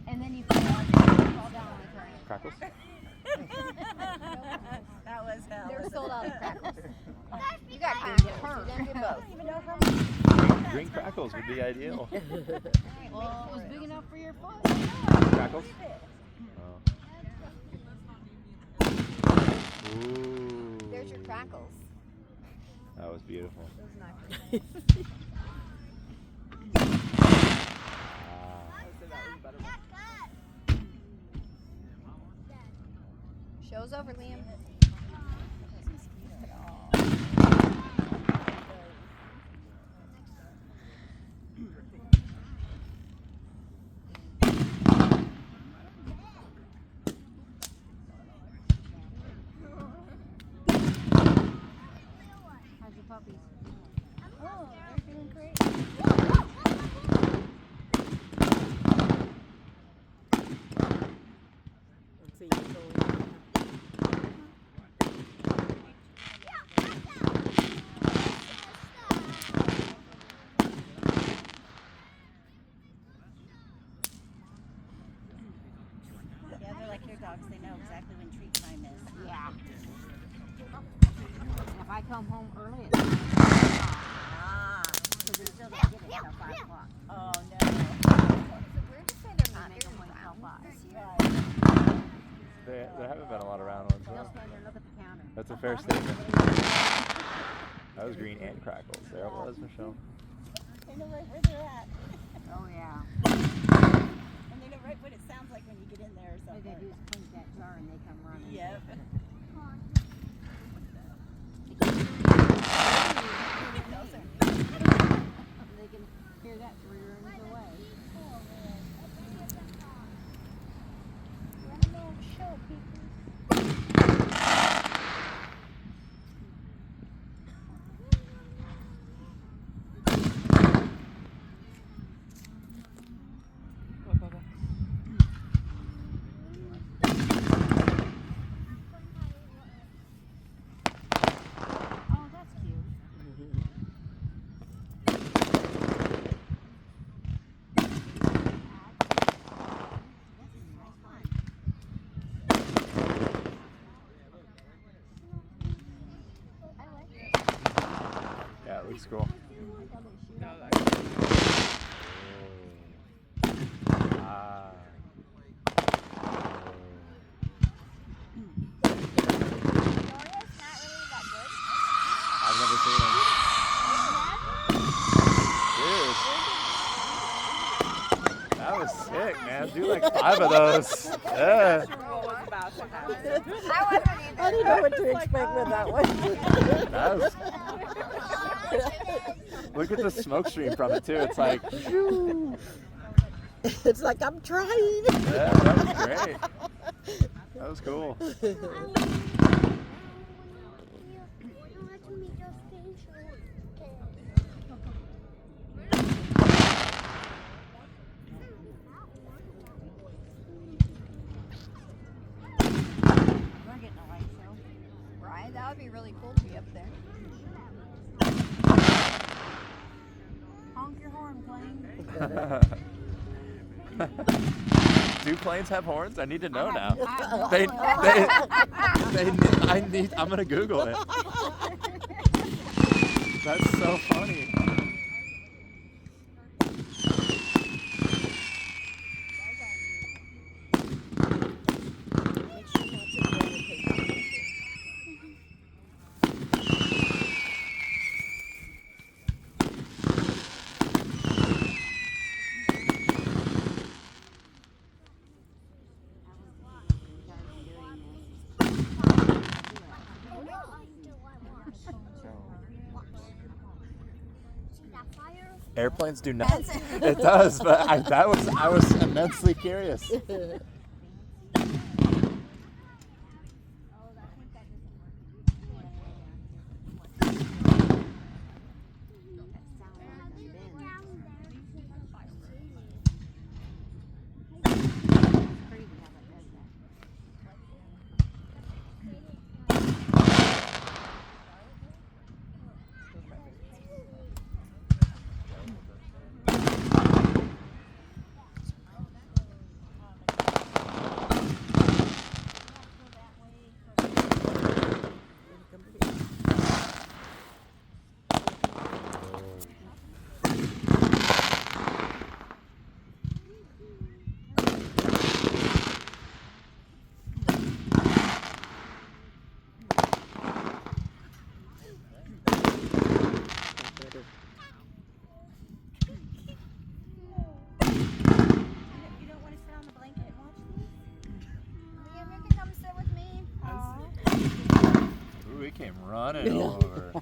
And then you fall down on the current. Crackles? That was hell. They're sold out of crackles. You got green peppers. You can do both. You know how Green crackles would be ideal. Well, it was big enough for your foot. Crackles? Oh. Ooh. There's your crackles. That was beautiful. Show's over, Liam. How's your puppies? Oh, they're doing great. Let's see, so Yeah, they're like your dogs. They know exactly when treat time is. Yeah. And if I come home early, it's Ah. because they still don't get it until 5 o'clock. Oh, no. We're just saying they're not making one until 5. There haven't been a lot of round ones. They'll Huh? stand there and look at the counter. That's a fair statement. That was green and crackles. There it was, Michelle. They know right where they're at. Oh, yeah. And they know right what it sounds like when you get in there or All they something. do is clink that jar and they come running. Yep. They can hear that 3 rooms away. Oh, that's cute. Yeah, it looks cool. Ah. I've never seen them. Dude. That was sick, man. Do like 5 of those. Yeah. I didn't know what to expect with that one. That was, look at the smoke stream from it too. It's like, phew. It's like I'm trying. Yeah, that was great. That was cool. We're getting a light show. Right? That would be really cool to be up there. Honk your horn, plane. Do planes have horns? I need to know now. They, I'm gonna Google it. That's so funny. Make sure not to burn the paper. Airplanes do not. It does, but I was immensely curious. came running over.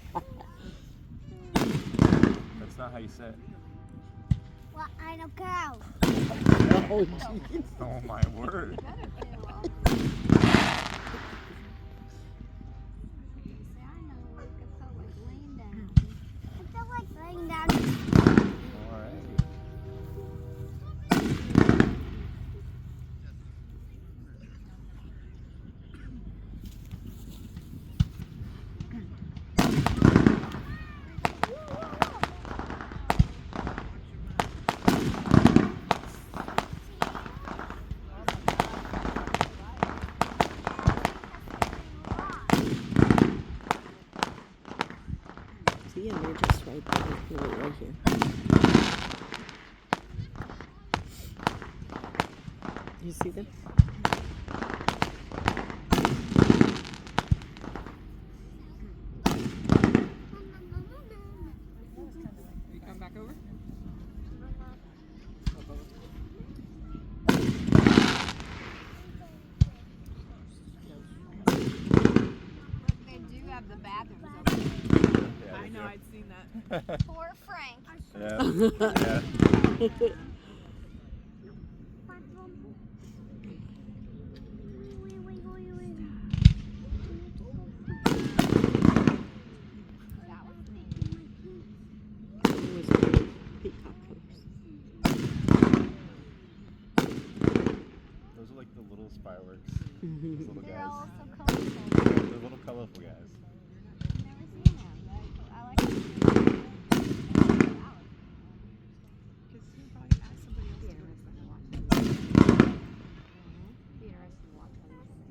That's not how you say it. Well, I don't go. Oh, jeez. Oh my word. I feel like laying down. Alright. See, and they're just right there. Look, right here. You see them? You come back over? They do have the bathrooms open. Yeah, I they know, do. I'd seen that. Poor Frank. Yeah. Yeah. That was neat. It was the peacock colors. Those are like the little fireworks. Those little They're guys. all so colorful. They're little colorful guys. I've never seen them. I like them. Because you probably asked somebody else to go. Be interesting to watch how these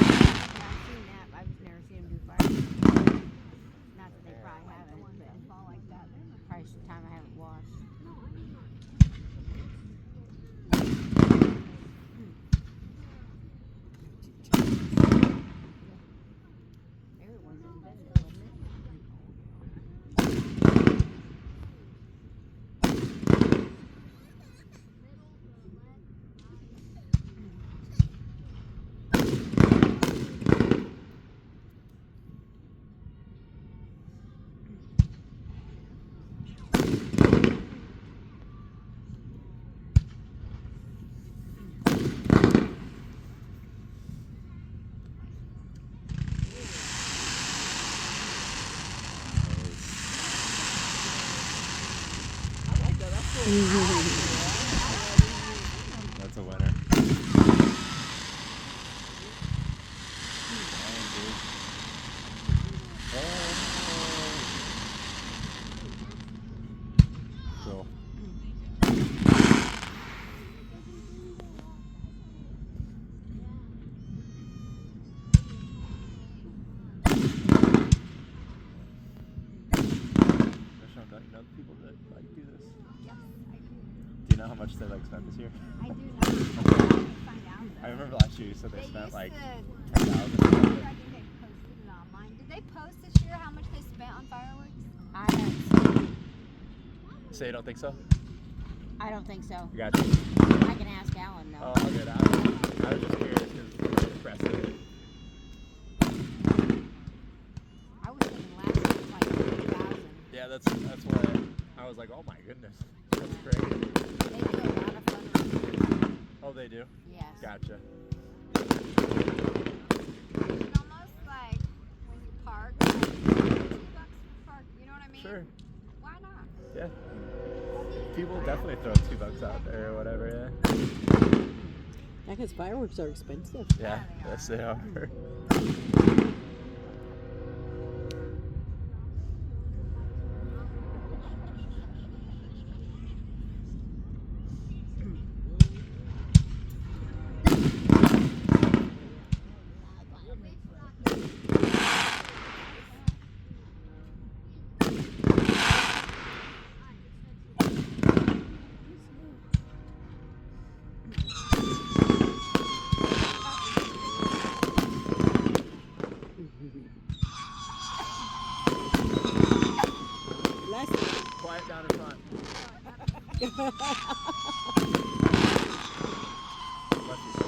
Yeah, I've seen that. I've just never seen them do fireworks. Not that they probably haven't, but fall like that. probably some time I haven't watched. Everyone's in Bendel, wasn't it? That's a winner. Cool. Michelle, don't you know the people that like do this? Yes, I do. Do you know how much they like spent this year? I do know. Find out. I remember last year you said they They spent used like to. 10,000. I think they posted it online. Did they post this year how much they spent on fireworks? I haven't seen it. So you don't think so? I don't think so. Gotcha. I can ask Alan though. Oh, good. I was just curious because it's impressive. I was thinking last year was like 30,000. Yeah, that's why I was like, oh my goodness, that's great. They do a lot of fundraising. Oh, they do? Yes. Gotcha. It's almost like when you park, like $2 for park. You know what I mean? Sure. Why not? Yeah. People definitely throw $2 out there or whatever. Yeah. Yeah, because fireworks are expensive. Yeah. Yes, they are. Quiet down in front. Bless you.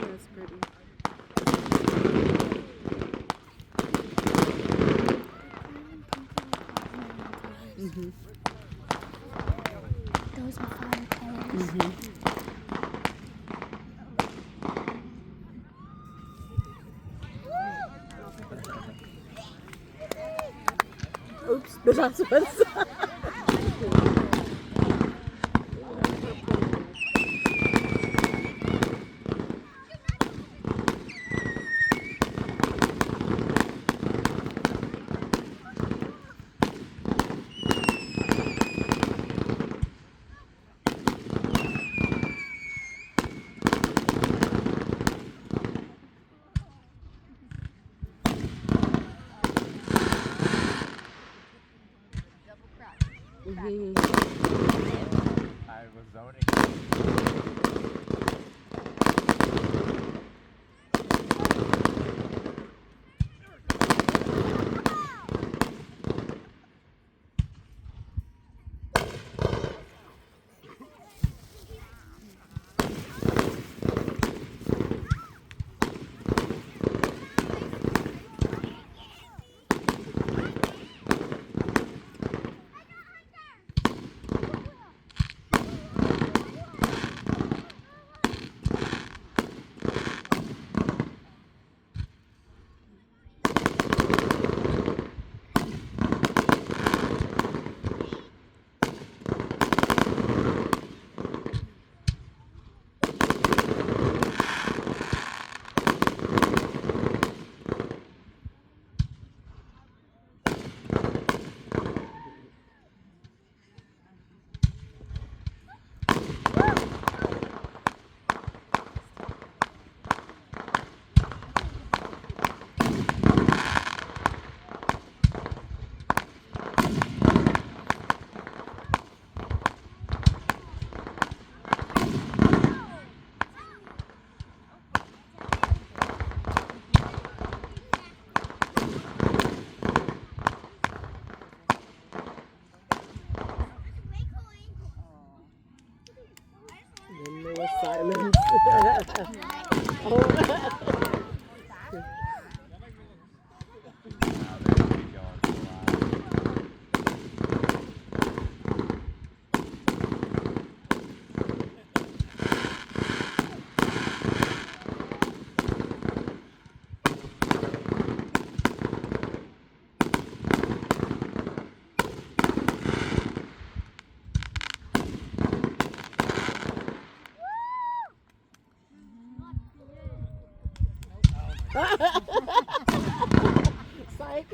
That's pretty. Mm-hmm. Those are fire colors. Mm-hmm. Oops, the last one's. Double crack. Mm-hmm. I was zoning. And then there was silence. Oh. Now they're gonna be going for a while. Psych.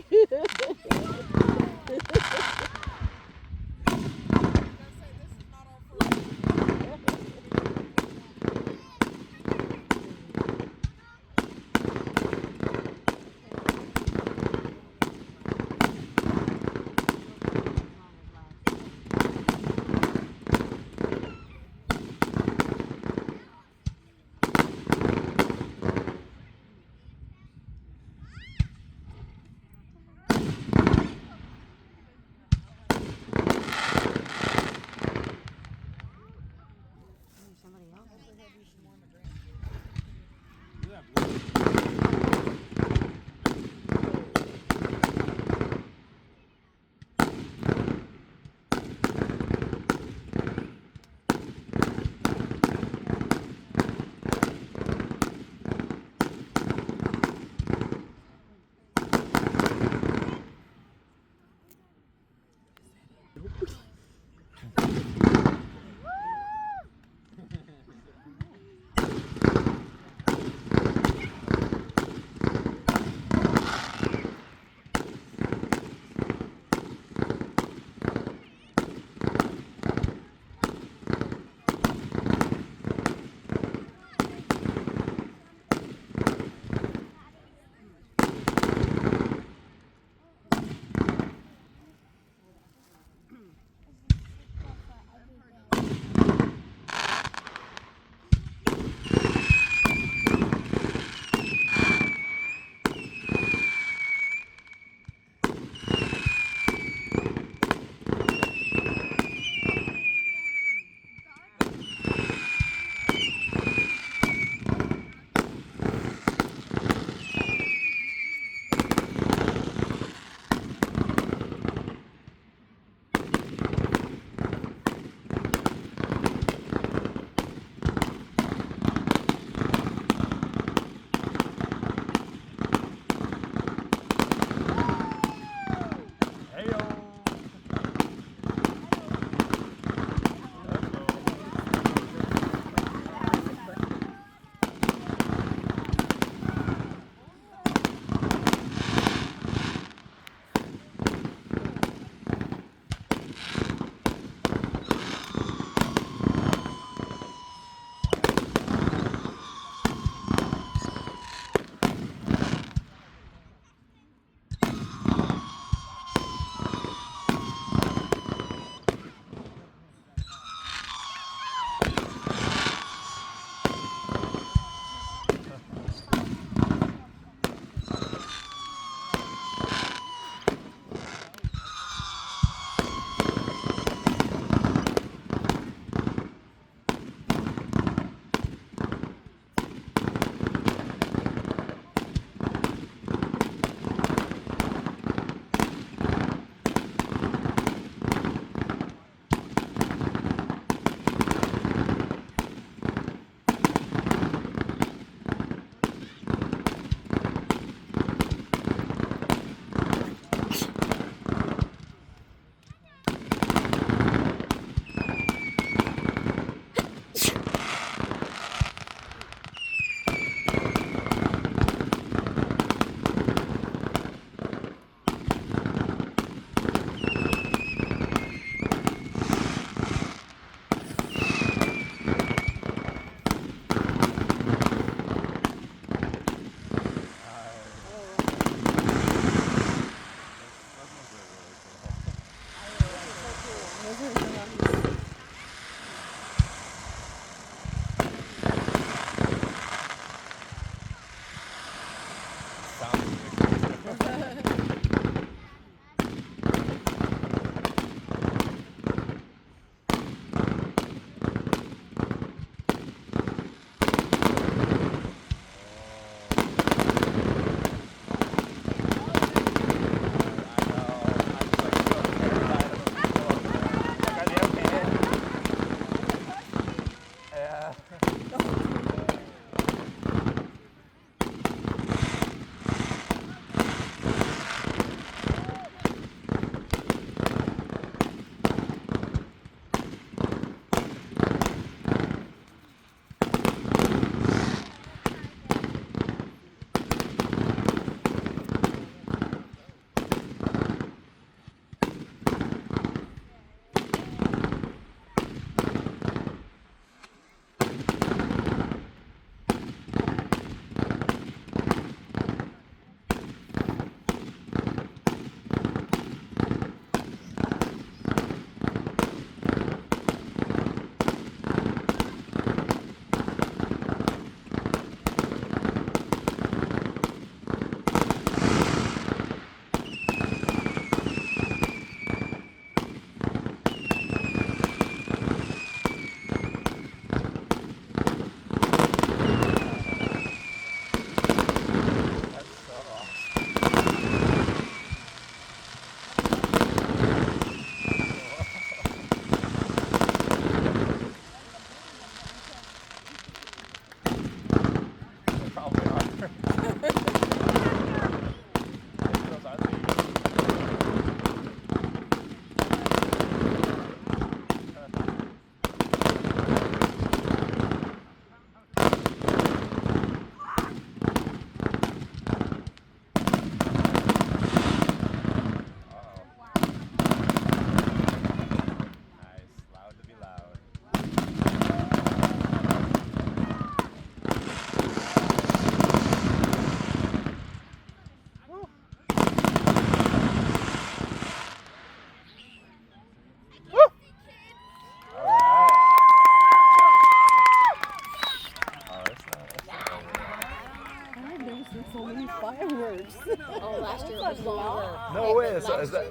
Is that,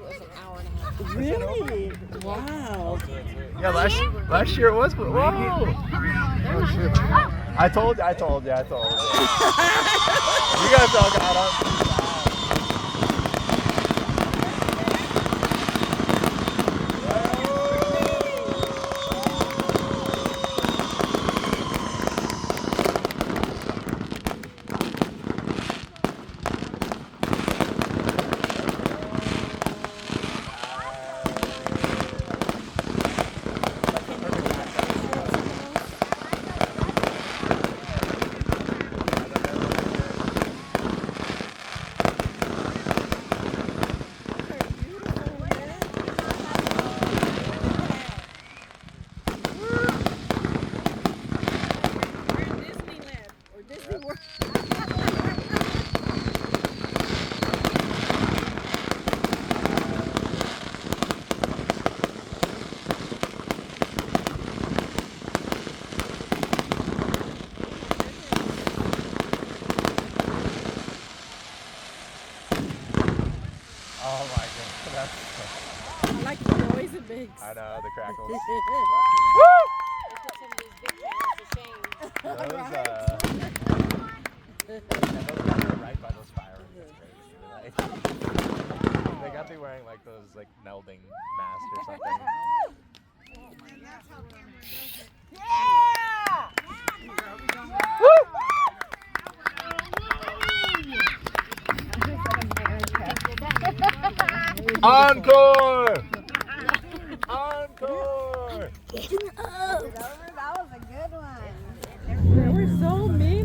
Really? Wow. yeah, last year it was. Whoa! I told you. You guys all got up. Oh my god, I like the noise it makes. I know the crackles. Those, those guys are right by those fireworks. That's crazy. They got to be wearing like those like melding masks or something. Encore! Encore! That was a good one. They were so mean.